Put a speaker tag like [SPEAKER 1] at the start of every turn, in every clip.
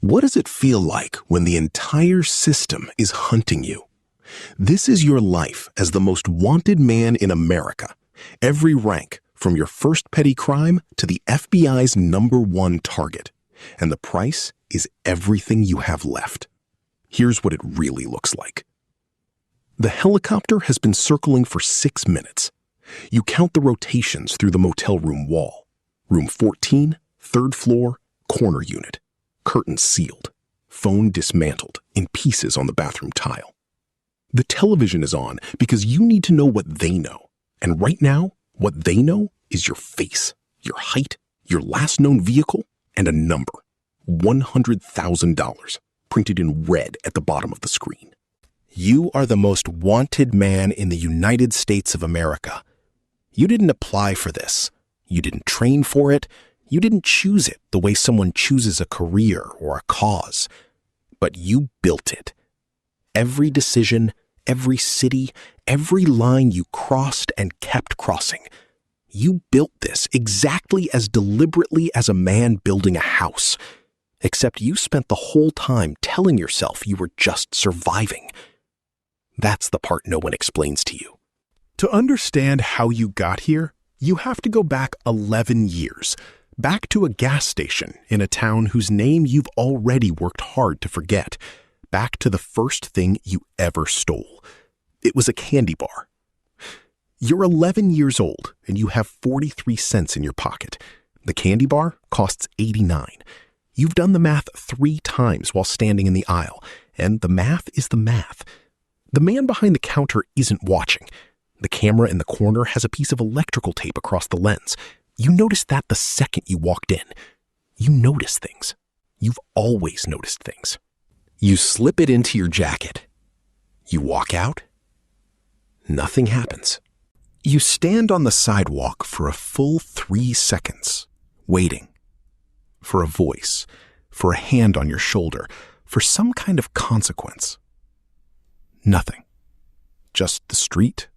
[SPEAKER 1] What does it feel like when the entire system is hunting you? This is your life as the most wanted man in America. Every rank, from your first petty crime to the FBI's #1 target. And the price is everything you have left. Here's what it really looks like. The helicopter has been circling for 6 minutes. You count the rotations through the motel room wall. Room 14, 3rd floor, corner unit. Curtains sealed. Phone dismantled, in pieces on the bathroom tile. The television is on because you need to know what they know. And right now, what they know is your face, your height, your last known vehicle, and a number. $100,000, printed in red at the bottom of the screen. You are the most wanted man in the United States of America. You didn't apply for this. You didn't train for it. You didn't choose it the way someone chooses a career or a cause. But you built it. Every decision, every city, every line you crossed and kept crossing. You built this exactly as deliberately as a man building a house. Except you spent the whole time telling yourself you were just surviving. That's the part no one explains to you. To understand how you got here, you have to go back 11 years, back to a gas station in a town whose name you've already worked hard to forget, back to the first thing you ever stole. It was a candy bar. You're 11 years old and you have 43 cents in your pocket. The candy bar costs 89. You've done the math 3 times while standing in the aisle, and the math is the math. The man behind the counter isn't watching. The camera in the corner has a piece of electrical tape across the lens. You noticed that the second you walked in. You notice things. You've always noticed things. You slip it into your jacket. You walk out. Nothing happens. You stand on the sidewalk for a full 3 seconds, waiting. For a voice, for a hand on your shoulder, for some kind of consequence. Nothing. Just the street,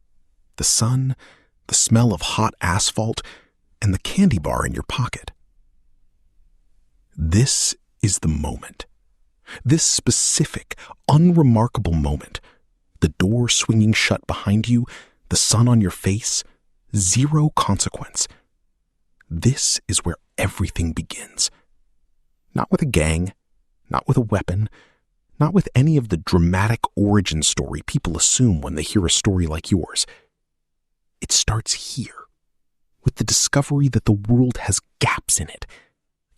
[SPEAKER 1] the sun, the smell of hot asphalt, and the candy bar in your pocket. This is the moment. This specific, unremarkable moment. The door swinging shut behind you, the sun on your face, 0 consequence. This is where everything begins. Not with a gang, not with a weapon, not with any of the dramatic origin story people assume when they hear a story like yours. It starts here, with the discovery that the world has gaps in it,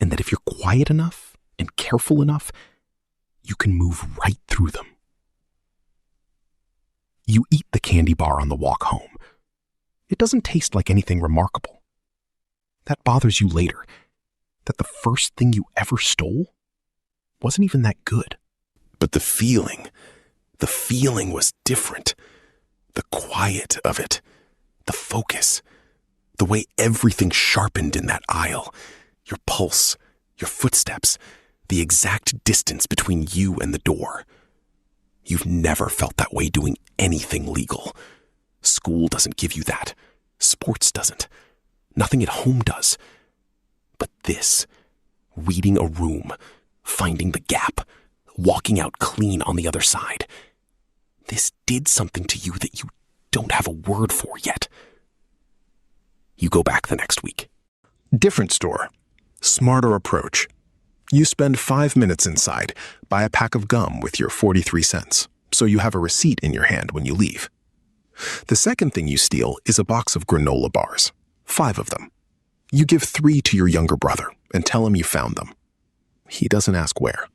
[SPEAKER 1] and that if you're quiet enough and careful enough, you can move right through them. You eat the candy bar on the walk home. It doesn't taste like anything remarkable. That bothers you later, that the first thing you ever stole wasn't even that good. But the feeling was different. The quiet of it, the focus, the way everything sharpened in that aisle, your pulse, your footsteps, the exact distance between you and the door. You've never felt that way doing anything legal. School doesn't give you that. Sports doesn't. Nothing at home does. But this, reading a room, finding the gap, walking out clean on the other side, this did something to you that you don't have a word for yet. You go back the next week. Different store. Smarter approach. You spend 5 minutes inside, buy a pack of gum with your 43 cents, so you have a receipt in your hand when you leave. The second thing you steal is a box of granola bars, 5 of them. You give 3 to your younger brother and tell him you found them. He doesn't ask where.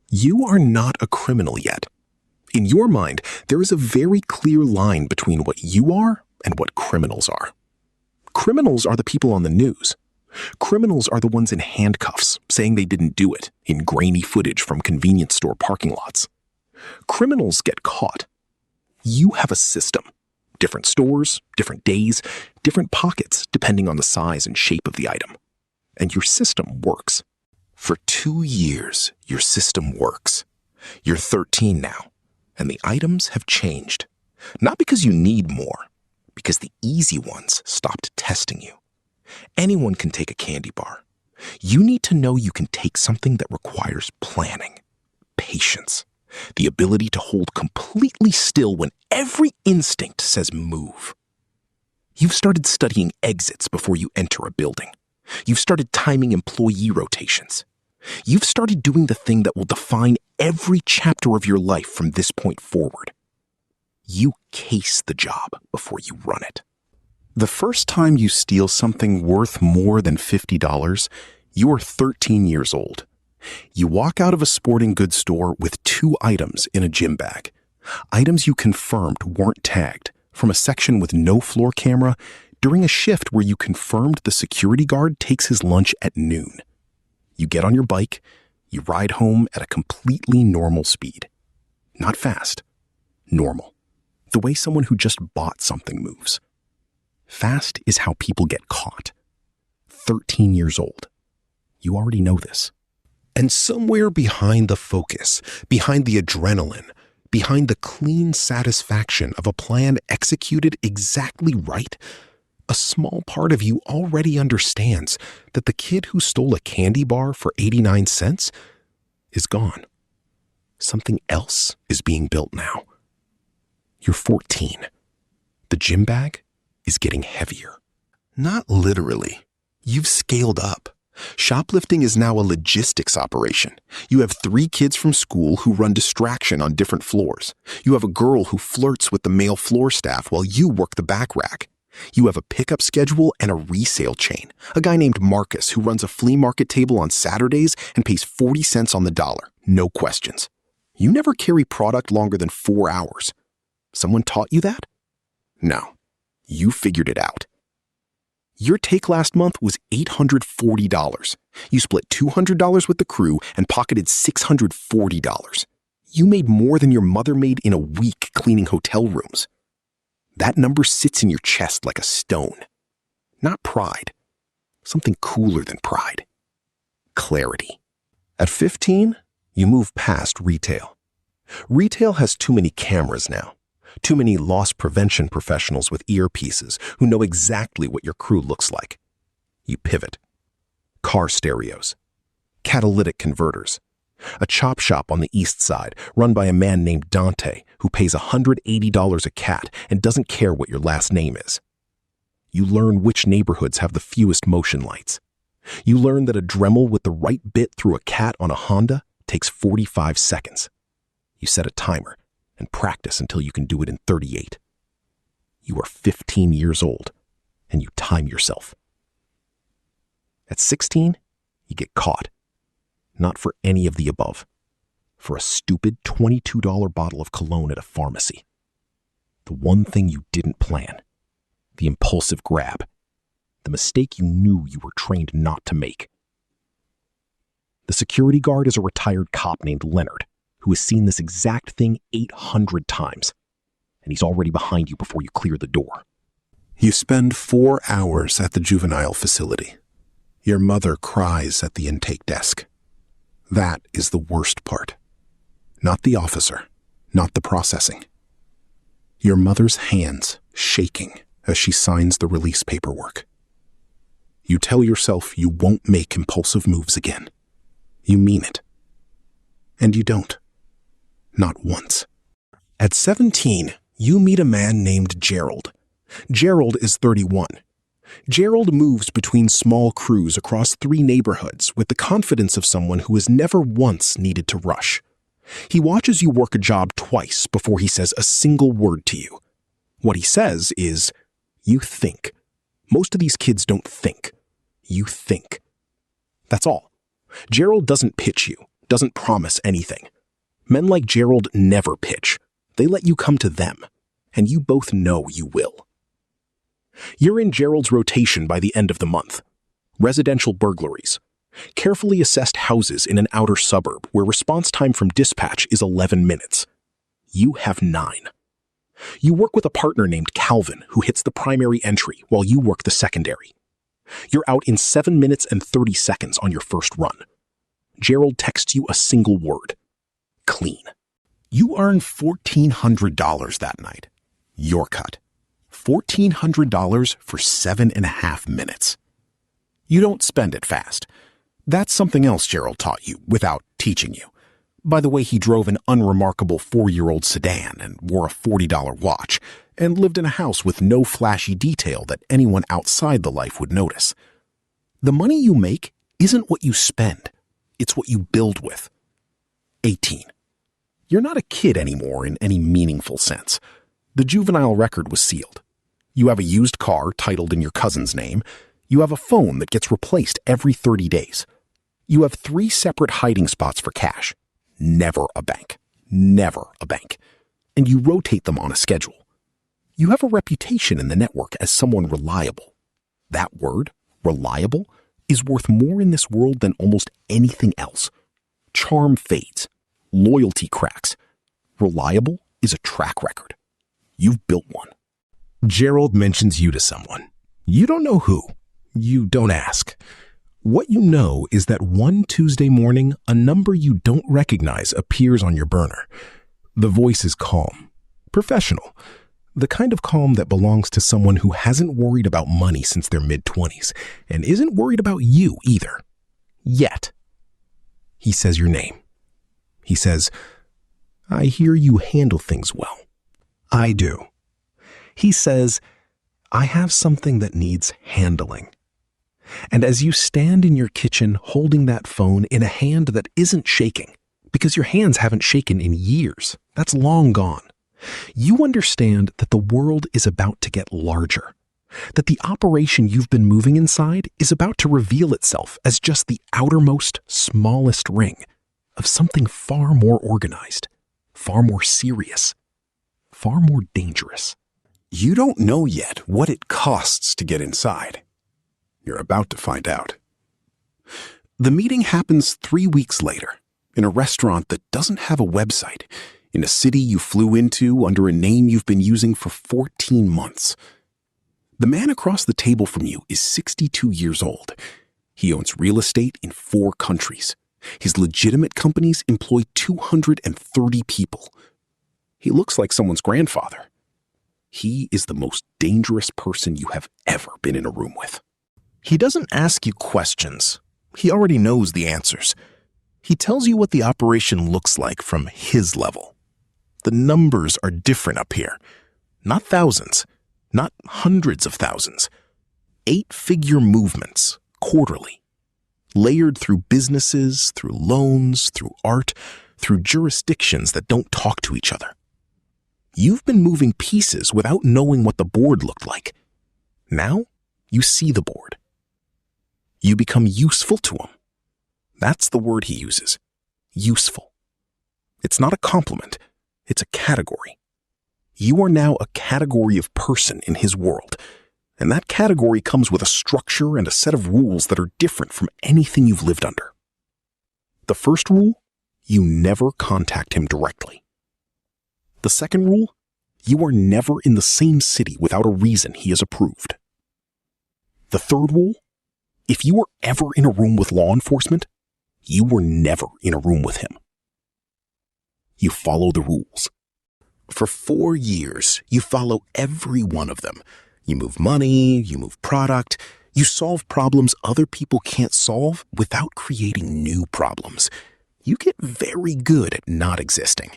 [SPEAKER 1] You are not a criminal yet. In your mind, there is a very clear line between what you are and what criminals are. Criminals are the people on the news. Criminals are the ones in handcuffs, saying they didn't do it, in grainy footage from convenience store parking lots. Criminals get caught. You have a system. Different stores, different days, different pockets, depending on the size and shape of the item. And your system works. For 2 years, your system works. You're 13 now, and the items have changed. Not because you need more, because the easy ones stopped testing you. Anyone can take a candy bar. You need to know you can take something that requires planning, patience, the ability to hold completely still when every instinct says move. You've started studying exits before you enter a building. You've started timing employee rotations. You've started doing the thing that will define every chapter of your life from this point forward. You case the job before you run it. The first time you steal something worth more than $50, you're 13 years old. You walk out of a sporting goods store with 2 items in a gym bag. Items you confirmed weren't tagged from a section with no floor camera during a shift where you confirmed the security guard takes his lunch at noon. You get on your bike, you ride home at a completely normal speed. Not fast, normal. The way someone who just bought something moves. Fast is how people get caught. 13 years old. You already know this. And somewhere behind the focus, behind the adrenaline, behind the clean satisfaction of a plan executed exactly right, a small part of you already understands that the kid who stole a candy bar for 89 cents is gone. Something else is being built now. You're 14. The gym bag is getting heavier. Not literally. You've scaled up. Shoplifting is now a logistics operation. You have 3 kids from school who run distraction on different floors. You have a girl who flirts with the male floor staff while you work the back rack. You have a pickup schedule and a resale chain. A guy named Marcus who runs a flea market table on Saturdays and pays 40 cents on the dollar. No questions. You never carry product longer than 4 hours. Someone taught you that? No. You figured it out. Your take last month was $840. You split $200 with the crew and pocketed $640. You made more than your mother made in a week cleaning hotel rooms. That number sits in your chest like a stone. Not pride. Something cooler than pride. Clarity. At 15, you move past retail. Retail has too many cameras now. Too many loss prevention professionals with earpieces who know exactly what your crew looks like. You pivot. Car stereos. Catalytic converters. A chop shop on the east side run by a man named Dante who pays $180 a cat and doesn't care what your last name is. You learn which neighborhoods have the fewest motion lights. You learn that a Dremel with the right bit through a cat on a Honda takes 45 seconds. You set a timer and practice until you can do it in 38. You are 15 years old, and you time yourself. At 16, you get caught. Not for any of the above. For a stupid $22 bottle of cologne at a pharmacy. The one thing you didn't plan. The impulsive grab. The mistake you knew you were trained not to make. The security guard is a retired cop named Leonard, who has seen this exact thing 800 times, and he's already behind you before you clear the door. You spend 4 hours at the juvenile facility. Your mother cries at the intake desk. That is the worst part. Not the officer, not the processing. Your mother's hands shaking as she signs the release paperwork. You tell yourself you won't make impulsive moves again. You mean it. And you don't. Not once. At 17, you meet a man named Gerald. Gerald is 31. Gerald moves between small crews across 3 neighborhoods with the confidence of someone who has never once needed to rush. He watches you work a job twice before he says a single word to you. What he says is, you think. Most of these kids don't think. You think. That's all. Gerald doesn't pitch you, doesn't promise anything. Men like Gerald never pitch. They let you come to them, and you both know you will. You're in Gerald's rotation by the end of the month. Residential burglaries. Carefully assessed houses in an outer suburb where response time from dispatch is 11 minutes. You have 9. You work with a partner named Calvin who hits the primary entry while you work the secondary. You're out in 7 minutes and 30 seconds on your first run. Gerald texts you a single word. Clean. You earn $1,400 that night. Your cut. $1,400 for 7.5 minutes. You don't spend it fast. That's something else Gerald taught you without teaching you. By the way, he drove an unremarkable 4-year-old sedan and wore a $40 watch and lived in a house with no flashy detail that anyone outside the life would notice. The money you make isn't what you spend. It's what you build with. 18. You're not a kid anymore in any meaningful sense. The juvenile record was sealed. You have a used car titled in your cousin's name. You have a phone that gets replaced every 30 days. You have 3 separate hiding spots for cash. Never a bank. Never a bank. And you rotate them on a schedule. You have a reputation in the network as someone reliable. That word, reliable, is worth more in this world than almost anything else. Charm fades. Loyalty cracks. Reliable is a track record. You've built one. Gerald mentions you to someone. You don't know who. You don't ask. What you know is that one Tuesday morning, a number you don't recognize appears on your burner. The voice is calm, professional, the kind of calm that belongs to someone who hasn't worried about money since their mid-20s and isn't worried about you either. Yet. He says your name. He says, "I hear you handle things well." I do. He says, "I have something that needs handling." And as you stand in your kitchen holding that phone in a hand that isn't shaking, because your hands haven't shaken in years, that's long gone, you understand that the world is about to get larger, that the operation you've been moving inside is about to reveal itself as just the outermost, smallest ring of something far more organized, far more serious, far more dangerous. You don't know yet what it costs to get inside. You're about to find out. The meeting happens 3 weeks later, in a restaurant that doesn't have a website, in a city you flew into under a name you've been using for 14 months. The man across the table from you is 62 years old. He owns real estate in 4 countries. His legitimate companies employ 230 people. He looks like someone's grandfather. He is the most dangerous person you have ever been in a room with. He doesn't ask you questions. He already knows the answers. He tells you what the operation looks like from his level. The numbers are different up here. Not thousands, not hundreds of thousands. 8-figure movements, quarterly. Layered through businesses, through loans, through art, through jurisdictions that don't talk to each other. You've been moving pieces without knowing what the board looked like. Now, you see the board. You become useful to him. That's the word he uses. Useful. It's not a compliment. It's a category. You are now a category of person in his world, and that category comes with a structure and a set of rules that are different from anything you've lived under. The first rule, you never contact him directly. The second rule, you are never in the same city without a reason he has approved. The third rule, if you were ever in a room with law enforcement, you were never in a room with him. You follow the rules. For 4 years, you follow every one of them. You move money, you move product, you solve problems other people can't solve without creating new problems. You get very good at not existing.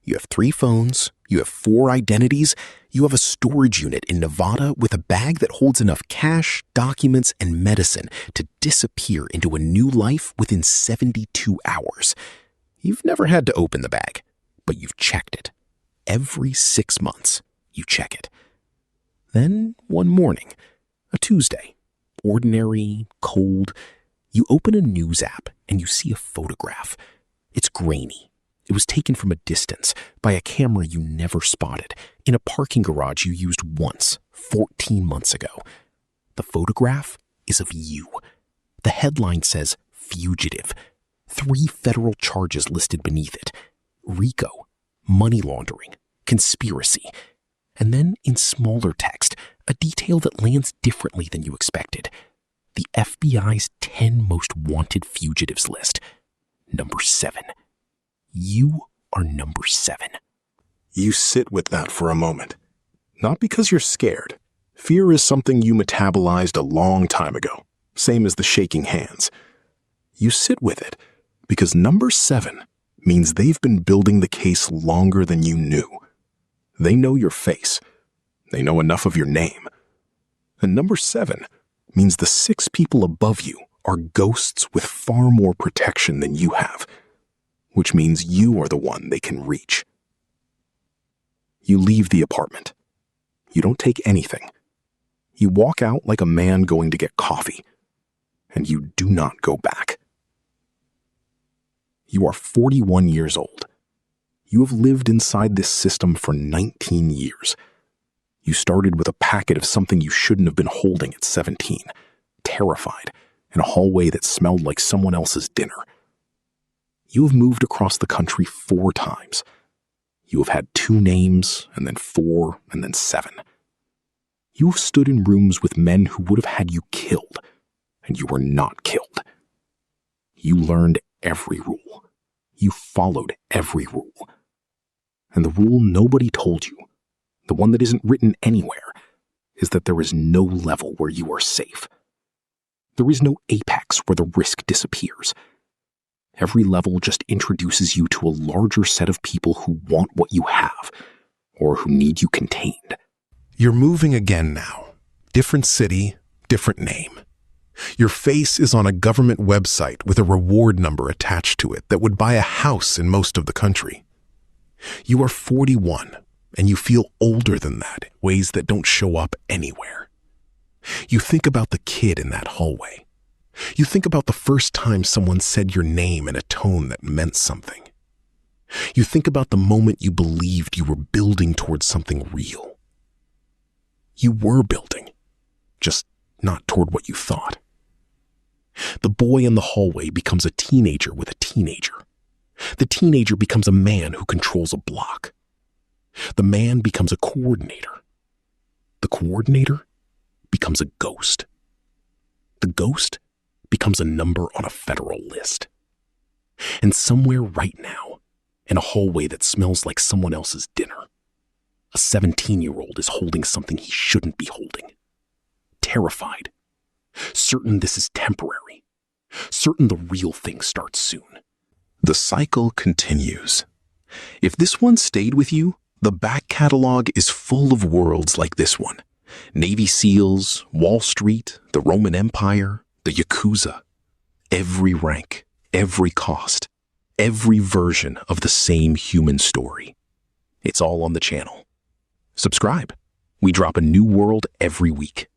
[SPEAKER 1] You have 3 phones, you have 4 identities, you have a storage unit in Nevada with a bag that holds enough cash, documents, and medicine to disappear into a new life within 72 hours. You've never had to open the bag, but you've checked it. Every 6 months, you check it. Then, one morning, a Tuesday, ordinary, cold, you open a news app and you see a photograph. It's grainy. It was taken from a distance by a camera you never spotted in a parking garage you used once 14 months ago. The photograph is of you. The headline says, "Fugitive." 3 federal charges listed beneath it. RICO, money laundering, conspiracy. And then in smaller text, a detail that lands differently than you expected. The FBI's 10 most wanted fugitives list. Number 7. You are number 7. You sit with that for a moment. Not because you're scared. Fear is something you metabolized a long time ago, same as the shaking hands. You sit with it because number 7 means they've been building the case longer than you knew. They know your face. They know enough of your name. And number 7 means the 6 people above you are ghosts with far more protection than you have, which means you are the one they can reach. You leave the apartment. You don't take anything. You walk out like a man going to get coffee, and you do not go back. You are 41 years old. You have lived inside this system for 19 years. You started with a packet of something you shouldn't have been holding at 17, terrified, in a hallway that smelled like someone else's dinner. You have moved across the country 4 times. You have had 2 names, and then 4, and then 7. You have stood in rooms with men who would have had you killed, and you were not killed. You learned every rule. You followed every rule. And the rule nobody told you, the one that isn't written anywhere, is that there is no level where you are safe. There is no apex where the risk disappears. Every level just introduces you to a larger set of people who want what you have, or who need you contained. You're moving again now. Different city, different name. Your face is on a government website with a reward number attached to it that would buy a house in most of the country. You are 41, and you feel older than that in ways that don't show up anywhere. You think about the kid in that hallway. You think about the first time someone said your name in a tone that meant something. You think about the moment you believed you were building towards something real. You were building, just not toward what you thought. The boy in the hallway becomes a teenager with a teenager. The teenager becomes a man who controls a block. The man becomes a coordinator. The coordinator becomes a ghost. The ghost becomes a number on a federal list. And somewhere right now, in a hallway that smells like someone else's dinner, a 17-year-old is holding something he shouldn't be holding. Terrified. Certain this is temporary. Certain the real thing starts soon. The cycle continues. If this one stayed with you, the back catalog is full of worlds like this one. Navy SEALs, Wall Street, the Roman Empire, the Yakuza. Every rank, every cost, every version of the same human story. It's all on the channel. Subscribe. We drop a new world every week.